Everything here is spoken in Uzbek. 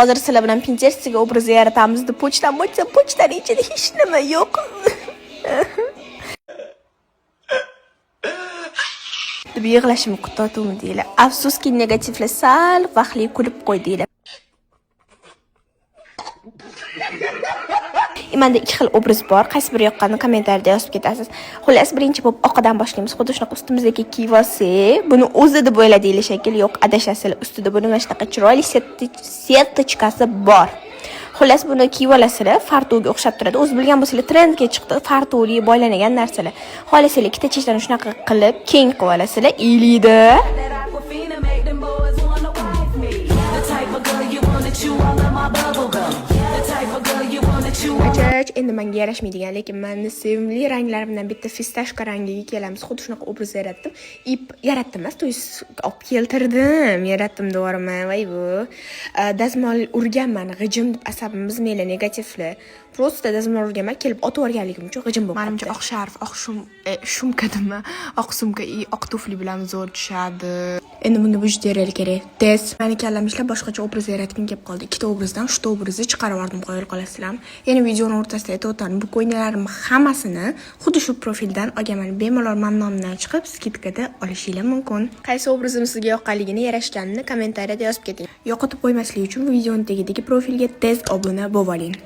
hozir sizlar bilan Pinterest'ga obraz yaratamiz deb pochtam ochsam, pochtaning ichida hech nima yo'q. deb yig'lashim to'xtatuvmi deylar. Afsuski negativlar sal vaqtli kulib qo'ydinglar. Menda ikki xil obraz bor. Qaysi biri yoqqanini kommentariyada yozib ketasiz. Xullas, birinchi bo'lib oqidan boshlaymiz. Xuddi shunaqa ustimizdagi kiyib olsak, buni o'zi deb o'yladinglar shekilli, yo'q, adashasizlar. Ustida buni mana shunaqa chiroyli setochkasi bor. Xullas, buni kiyib olasizlar, fartuga o'xshab turadi. O'z bilgan bo'lsanglar, trendga chiqdi, fartuli boylangan narsalar. Xohlasanglar ikkita chechlarni shunaqa qilib keng qilib olasizlar. Ilida. Achach, endi menga yarashmaydigan, lekin meni sevimli ranglarimdan bitta fistashka rangiga kelamiz. Xuddi shunaqa obraz yaratdim. Yaratdim emas, olib keltirdim. Yaratdim devorman, voy bu. Dazmol urganman, g'ijim deb asabimiz meni negativlar. Prosta dazmol urganman, kelib otib o'rganligim uchun g'ijim bo'lib. Menimcha oq sharf, oq shumkadimi, oq sumka, oq tufli bilan zo'r tushadi. Endi bunga bujderial kerak. Tez. Meni kallam ishlab boshqacha obraz yaratgim kelib qoldi. Ikkita obrazdan uchta obrazni chiqarib yubordim, qo'yib qolasizlar. Ya'ni videoning o'rtasida aytayotganim, bu ko'ylaklarning hammasini xuddi shu profildan olganman. Bemalol mamnundan chiqib, skidkada olishingiz mumkin. Qaysi obrazim sizga yoqqanligini, yarashganini kommentariyada yozib keting. Yo'qotib qo'ymaslik uchun videoning tagidagi profilga tez obuna bo'lib oling.